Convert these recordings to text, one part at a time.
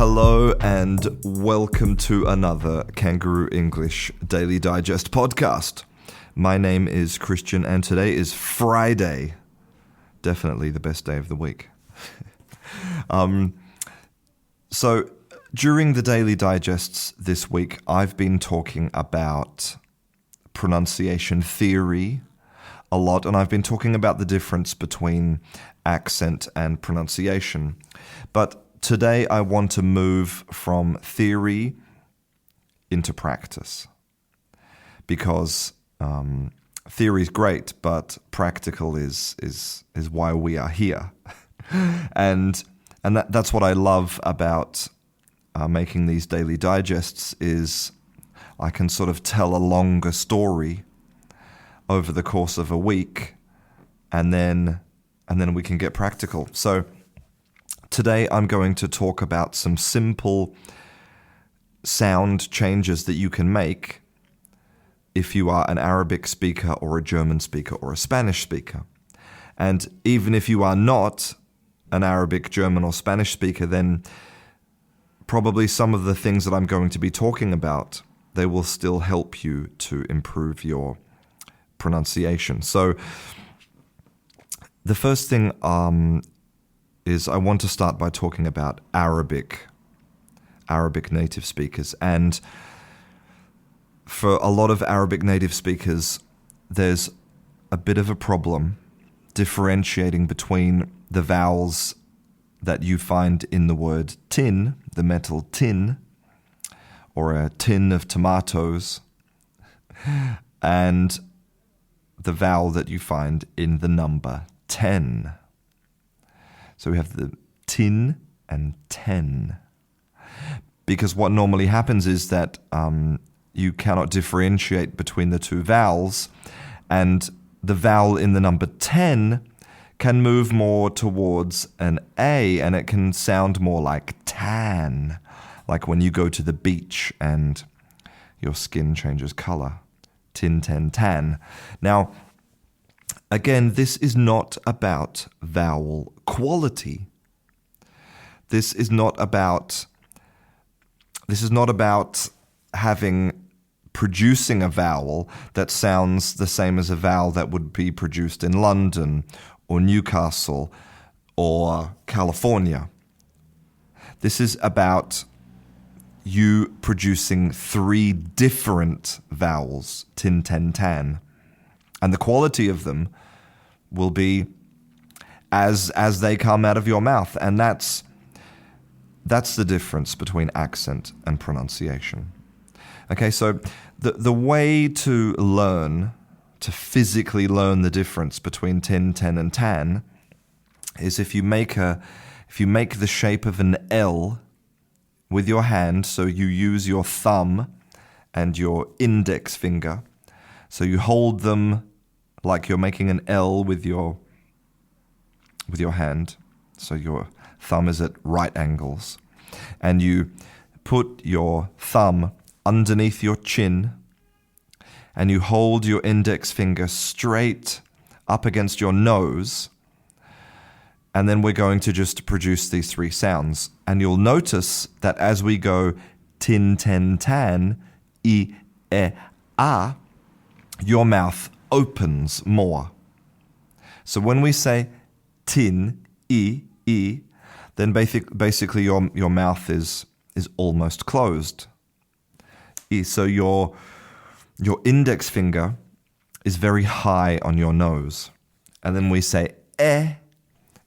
Hello and welcome to another Kangaroo English Daily Digest podcast. My name is Christian and today is Friday. Definitely the best day of the week. So during the Daily Digests this week, I've been talking about pronunciation theory a lot, and I've been talking about the difference between accent and pronunciation. But today I want to move from theory into practice because theory is great, but practical is why we are here. and that's what I love about making these daily digests is I can sort of tell a longer story over the course of a week, and then we can get practical. So today I'm going to talk about some simple sound changes that you can make if you are an Arabic speaker or a German speaker or a Spanish speaker. And even if you are not an Arabic, German or Spanish speaker, then probably some of the things that I'm going to be talking about, they will still help you to improve your pronunciation. So the first thing is I want to start by talking about Arabic native speakers. And for a lot of Arabic native speakers, there's a bit of a problem differentiating between the vowels that you find in the word tin, the metal tin, or a tin of tomatoes, and the vowel that you find in the number 10. So we have the tin and 10. Because what normally happens is that you cannot differentiate between the two vowels, and the vowel in the number 10 can move more towards an A, and it can sound more like tan, like when you go to the beach and your skin changes color. Tin, ten, tan. Now, again, this is not about vowel quality. This is not about producing a vowel that sounds the same as a vowel that would be produced in London or Newcastle or California. This is about you producing three different vowels, tin, ten, tan. And the quality of them will be as they come out of your mouth. And that's the difference between accent and pronunciation. Okay, so the way to physically learn the difference between tin, ten, and tan is if you make the shape of an L with your hand, so you use your thumb and your index finger. So you hold them like you're making an L with your hand. So your thumb is at right angles. And you put your thumb underneath your chin and you hold your index finger straight up against your nose. And then we're going to just produce these three sounds. And you'll notice that as we go tin, ten, tan, I, e, a, your mouth opens more. So when we say tin, I, then basically your mouth is almost closed. So your index finger is very high on your nose. And then we say e,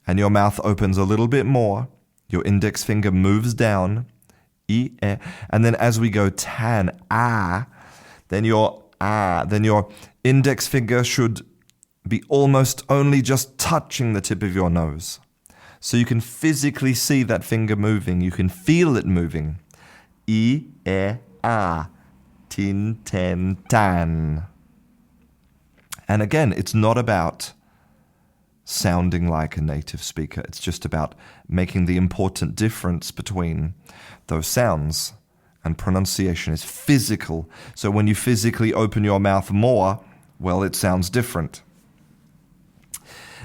and your mouth opens a little bit more. Your index finger moves down, I, e, and then as we go tan, a, then your index finger should be almost only just touching the tip of your nose. So you can physically see that finger moving. You can feel it moving. I, e, a, tin, ten, tan. And again, it's not about sounding like a native speaker. It's just about making the important difference between those sounds. And pronunciation is physical. So when you physically open your mouth more, well, it sounds different.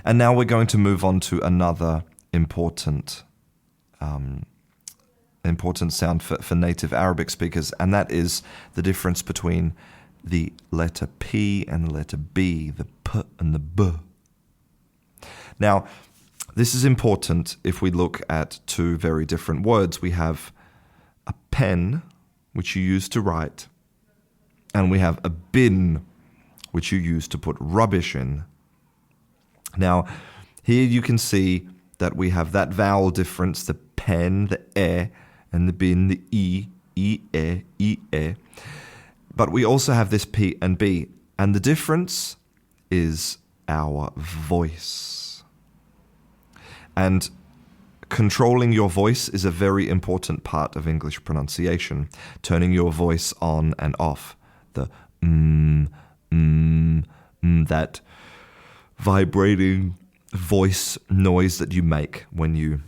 And now we're going to move on to another important important sound for native Arabic speakers, and that is the difference between the letter P and the letter B, the P and the B. Now, this is important if we look at two very different words. We have a pen, which you use to write, and we have a bin, which you use to put rubbish in. Now, here you can see that we have that vowel difference, the pen, the e, and the bin, the e, e. But we also have this P and B, and the difference is our voice. And controlling your voice is a very important part of English pronunciation, turning your voice on and off. The that vibrating voice noise that you make when you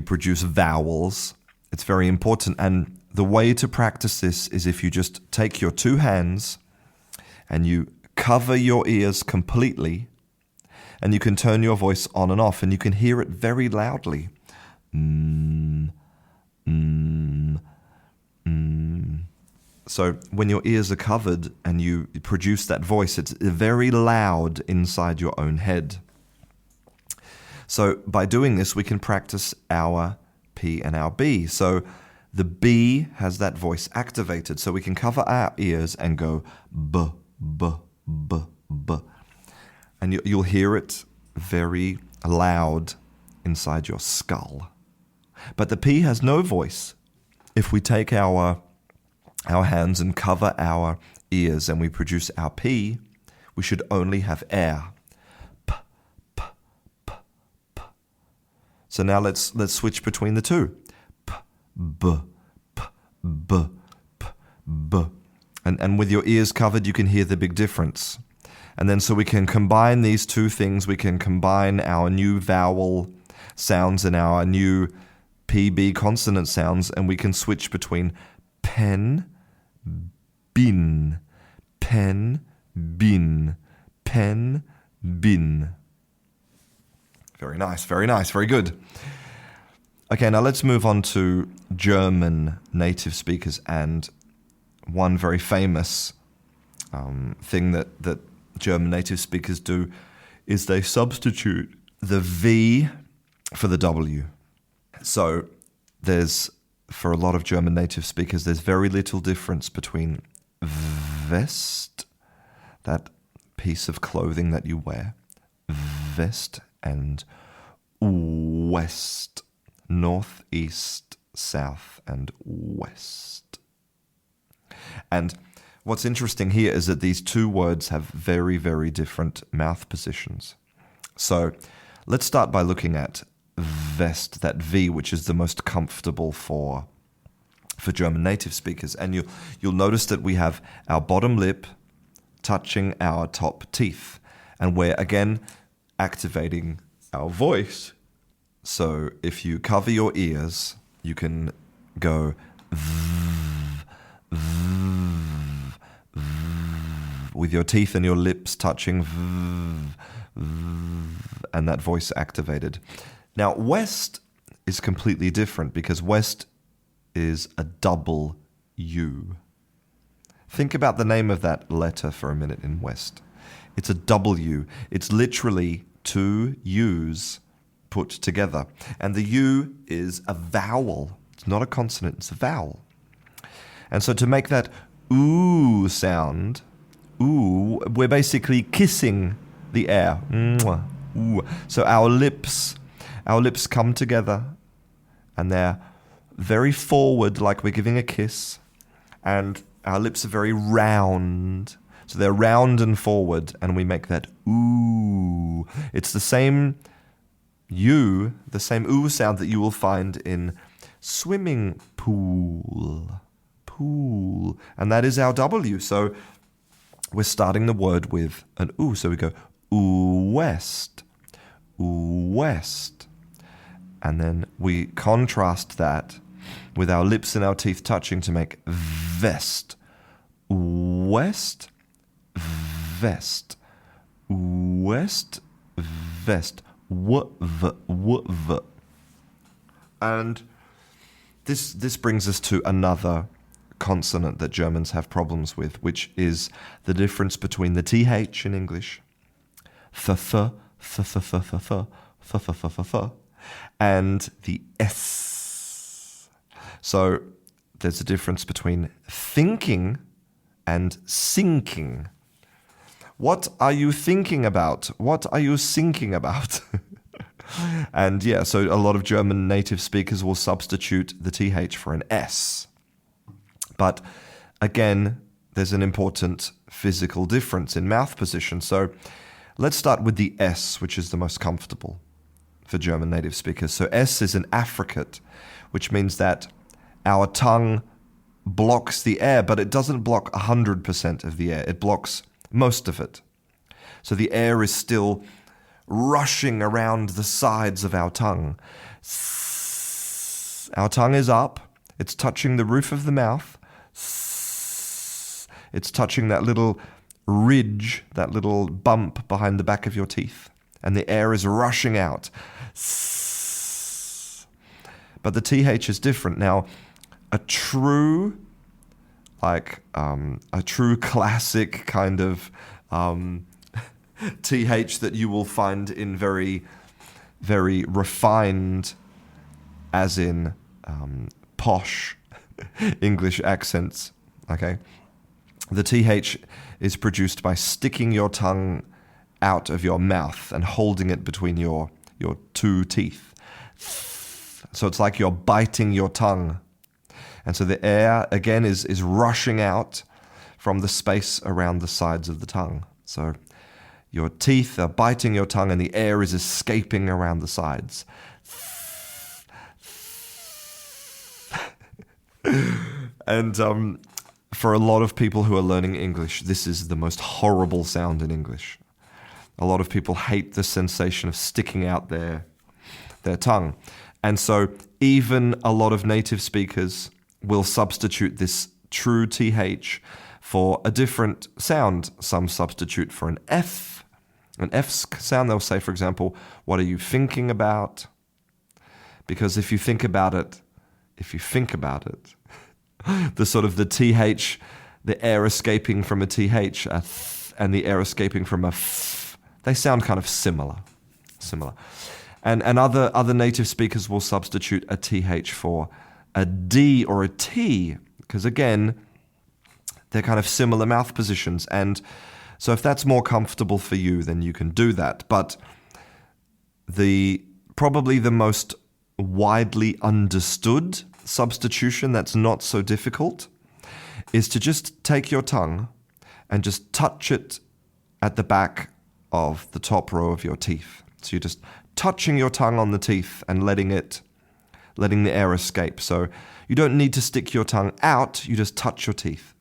produce vowels. It's very important, and the way to practice this is if you just take your two hands and you cover your ears completely, and you can turn your voice on and off, and you can hear it very loudly. So when your ears are covered and you produce that voice, it's very loud inside your own head. So by doing this, we can practice our P and our B. So the B has that voice activated, so we can cover our ears and go B, B, B, B. And you'll hear it very loud inside your skull. But the P has no voice. If we take our hands and cover our ears and we produce our P, we should only have air. P, P, P, P. So now let's switch between the two. P, B, P, B, P, B. And with your ears covered, you can hear the big difference. And then so we can combine these two things. We can combine our new vowel sounds and our new PB consonant sounds, and we can switch between pen, bin, pen, bin, pen, bin. Very nice, very good. Okay, now let's move on to German native speakers, and one very famous thing that German native speakers do is they substitute the V for the W. So for a lot of German native speakers, there's very little difference between West, that piece of clothing that you wear, West, and West, north, east, south, and west. And what's interesting here is that these two words have very, very different mouth positions. So let's start by looking at West, that V, which is the most comfortable for German native speakers. And you'll notice that we have our bottom lip touching our top teeth. And we're, again, activating our voice. So if you cover your ears, you can go with your teeth and your lips touching, and that voice activated. Now, West is completely different because West is a double U. Think about the name of that letter for a minute in West. It's a W. It's literally two U's put together. And the U is a vowel. It's not a consonant, it's a vowel. And so to make that ooh sound, ooh, we're basically kissing the air. Mwah, ooh. So our lips come together and they're very forward, like we're giving a kiss, and our lips are very round. So they're round and forward, and we make that ooh. It's the same U, the same ooh sound that you will find in swimming pool. Pool. And that is our W. So we're starting the word with an ooh. So we go ooh west, ooh west. And then we contrast that with our lips and our teeth touching to make vest. West, vest. West, vest. W-v, w-v. And this brings us to another consonant that Germans have problems with, which is the difference between the th in English, and the s. So there's a difference between thinking and sinking. What are you thinking about? What are you sinking about? And yeah, so a lot of German native speakers will substitute the th for an s. But again, there's an important physical difference in mouth position. So let's start with the s, which is the most comfortable for German native speakers. So s is an affricate, which means that our tongue blocks the air, but it doesn't block 100% of the air. It blocks most of it. So the air is still rushing around the sides of our tongue. Our tongue is up. It's touching the roof of the mouth. It's touching that little ridge, that little bump behind the back of your teeth. And the air is rushing out. But the th is different. Now, a true classic kind of th that you will find in very, very refined, as in posh English accents, okay? The th is produced by sticking your tongue out of your mouth and holding it between your two teeth. So it's like you're biting your tongue. And so the air, again, is rushing out from the space around the sides of the tongue. So your teeth are biting your tongue and the air is escaping around the sides. And for a lot of people who are learning English, this is the most horrible sound in English. A lot of people hate the sensation of sticking out their tongue. And so even a lot of native speakers will substitute this true th for a different sound. Some substitute for an f. An f sound, they'll say, for example, what are you thinking about? Because if you think about it, the sort of the th, the air escaping from a th, a th, and the air escaping from a f, they sound kind of similar. And other native speakers will substitute a th for a d or a t, because again, they're kind of similar mouth positions. And so if that's more comfortable for you, then you can do that. But probably the most widely understood substitution that's not so difficult is to just take your tongue and just touch it at the back of the top row of your teeth. So you're just touching your tongue on the teeth and letting the air escape. So you don't need to stick your tongue out, you just touch your teeth.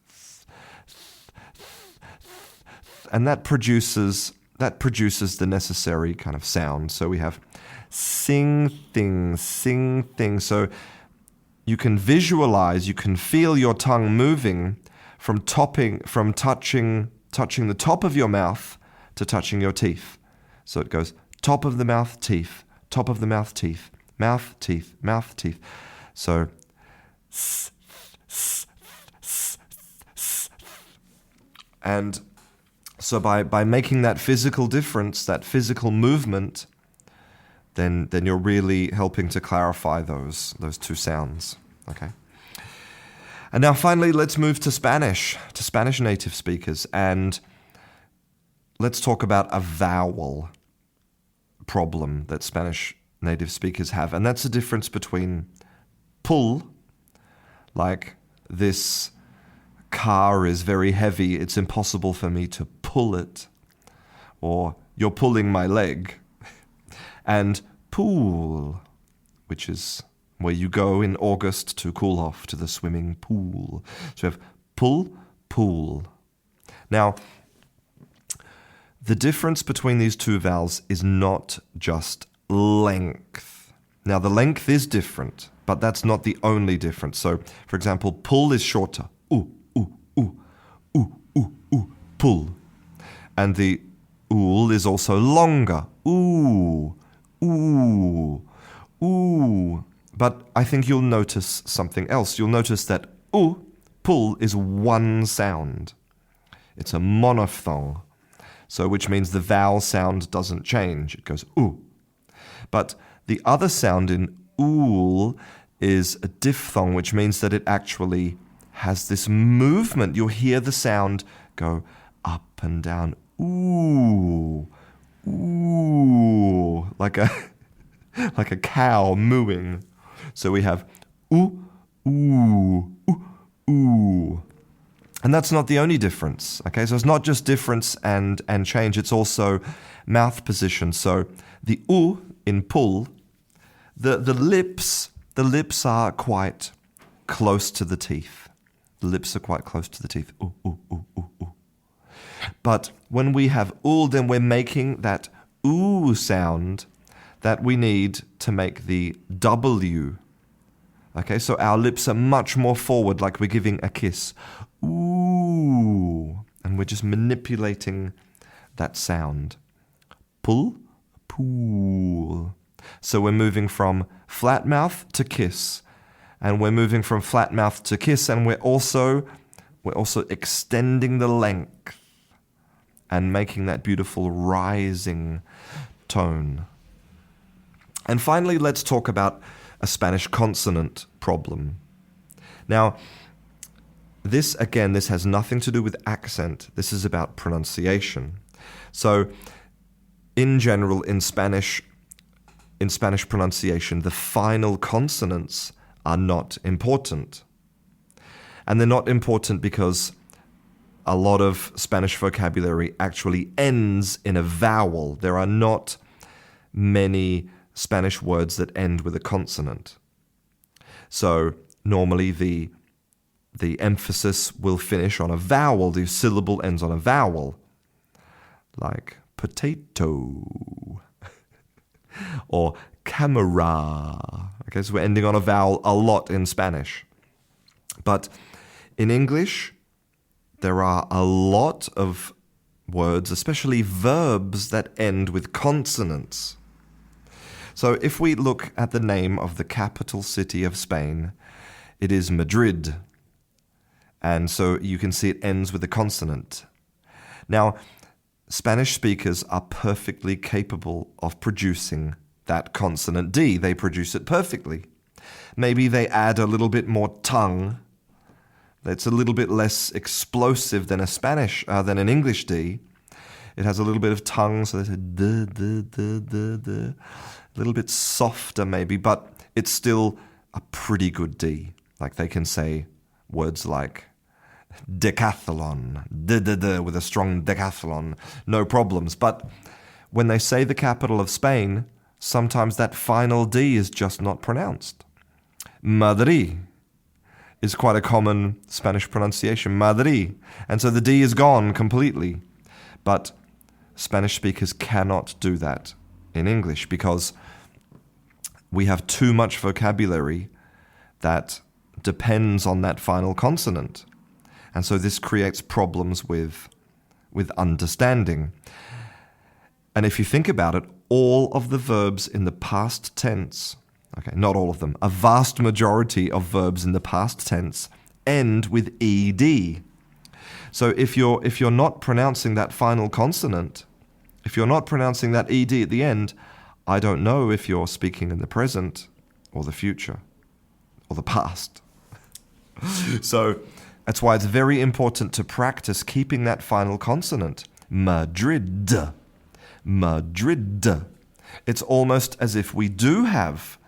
And that produces the necessary kind of sound. So we have sing thing. So you can visualize, you can feel your tongue moving from touching the top of your mouth to touching your teeth. So it goes top of the mouth, teeth, top of the mouth, teeth, mouth, teeth, mouth, teeth. So and so by making that physical difference, that physical movement, then you're really helping to clarify those two sounds, okay? And now finally, let's move to Spanish native speakers, and let's talk about a vowel problem that Spanish native speakers have, and that's the difference between pull, like this car is very heavy, it's impossible for me to pull it, or you're pulling my leg, and pool, which is where you go in August to cool off to the swimming pool. So we have pull, pool. Now, the difference between these two vowels is not just length. Now, the length is different, but that's not the only difference. So, for example, pull is shorter. Ooh, ooh, ooh, ooh, ooh, ooh, pull. And the ool is also longer. Ooh, ooh, ooh. But I think you'll notice something else. You'll notice that pull is one sound. It's a monophthong, so which means the vowel sound doesn't change. It goes oo. But the other sound in ool is a diphthong, which means that it actually has this movement. You'll hear the sound go up and down. Ooh, ooh, like a cow mooing. So we have ooh, ooh, ooh, ooh. And that's not the only difference, okay? So it's not just difference and change, it's also mouth position. So the oo in pull, the lips are quite close to the teeth. The lips are quite close to the teeth. Ooh, ooh, ooh, ooh, ooh. But when we have ool, then we're making that ooh sound that we need to make the W. Okay, so our lips are much more forward, like we're giving a kiss. Ooh. And we're just manipulating that sound. Pull, pool. So we're moving from flat mouth to kiss. And we're moving from flat mouth to kiss, and we're also extending the length and making that beautiful rising tone. And finally, let's talk about a Spanish consonant problem. Now, this has nothing to do with accent. This is about pronunciation. So, in general, in Spanish pronunciation, the final consonants are not important. And they're not important because a lot of Spanish vocabulary actually ends in a vowel. There are not many Spanish words that end with a consonant. So normally the emphasis will finish on a vowel. The syllable ends on a vowel, like potato or camera. Okay, so we're ending on a vowel a lot in Spanish. But in English, there are a lot of words, especially verbs, that end with consonants. So if we look at the name of the capital city of Spain, it is Madrid. And so you can see it ends with a consonant. Now, Spanish speakers are perfectly capable of producing that consonant D. They produce it perfectly. Maybe they add a little bit more tongue. It's a little bit less explosive than than an English D. It has a little bit of tongue, so there's a d, d, d, d, d. A little bit softer maybe, but it's still a pretty good D. Like they can say words like decathlon, with a strong decathlon, no problems. But when they say the capital of Spain, sometimes that final D is just not pronounced. Madrid is quite a common Spanish pronunciation, Madrid. And so the D is gone completely. But Spanish speakers cannot do that in English because we have too much vocabulary that depends on that final consonant. And so this creates problems with understanding. And if you think about it, all of the verbs in the past tense, okay, not all of them, a vast majority of verbs in the past tense end with ed. So if you're not pronouncing that final consonant, if you're not pronouncing that ed at the end, I don't know if you're speaking in the present or the future or the past. So that's why it's very important to practice keeping that final consonant. Madrid. Madrid. It's almost as if we do have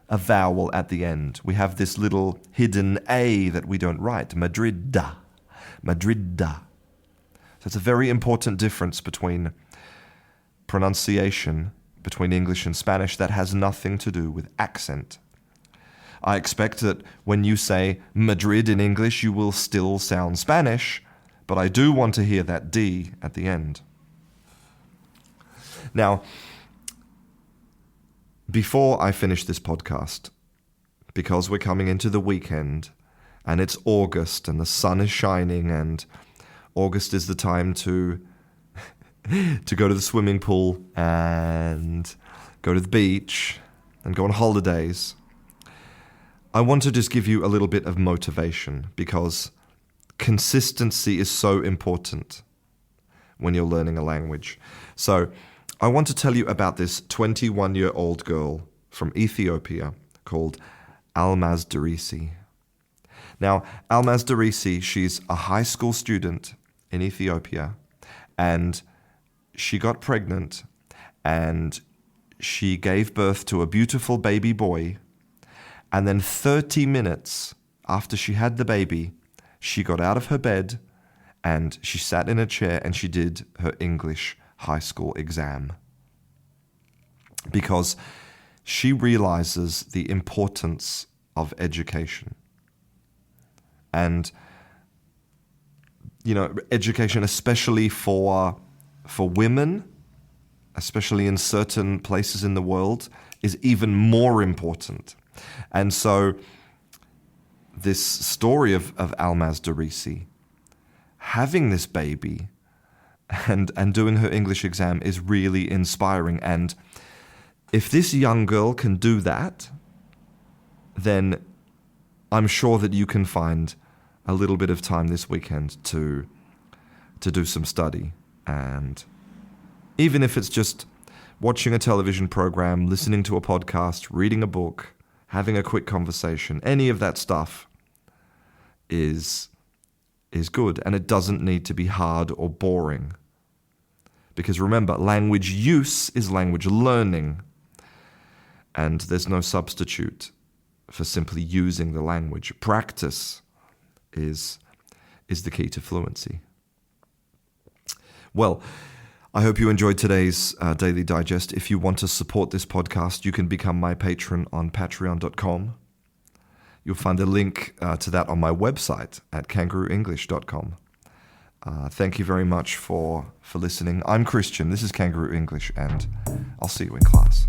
a vowel at the end. We have this little hidden A that we don't write. Madrid. Madrid. So it's a very important difference between pronunciation between English and Spanish that has nothing to do with accent. I expect that when you say Madrid in English, you will still sound Spanish, but I do want to hear that D at the end. Now, before I finish this podcast, because we're coming into the weekend, and it's August, and the sun is shining, and August is the time to go to the swimming pool and go to the beach and go on holidays. I want to just give you a little bit of motivation because consistency is so important when you're learning a language. So I want to tell you about this 21-year-old girl from Ethiopia called Almaz Darisi. Now, Almaz Darisi, she's a high school student in Ethiopia, and she got pregnant, and she gave birth to a beautiful baby boy, and then 30 minutes after she had the baby, she got out of her bed, and she sat in a chair, and she did her English high school exam. Because she realizes the importance of education. And, education, especially for women, especially in certain places in the world, is even more important. And so this story of Almaz Darisi, having this baby and doing her English exam is really inspiring. And if this young girl can do that, then I'm sure that you can find a little bit of time this weekend to do some study. And even if it's just watching a television program, listening to a podcast, reading a book, having a quick conversation, any of that stuff is good. And it doesn't need to be hard or boring. Because remember, language use is language learning. And there's no substitute for simply using the language. Practice is the key to fluency. Well, I hope you enjoyed today's Daily Digest. If you want to support this podcast, you can become my patron on patreon.com. You'll find a link to that on my website at kangarooenglish.com. Thank you very much for listening. I'm Christian. This is Kangaroo English, and I'll see you in class.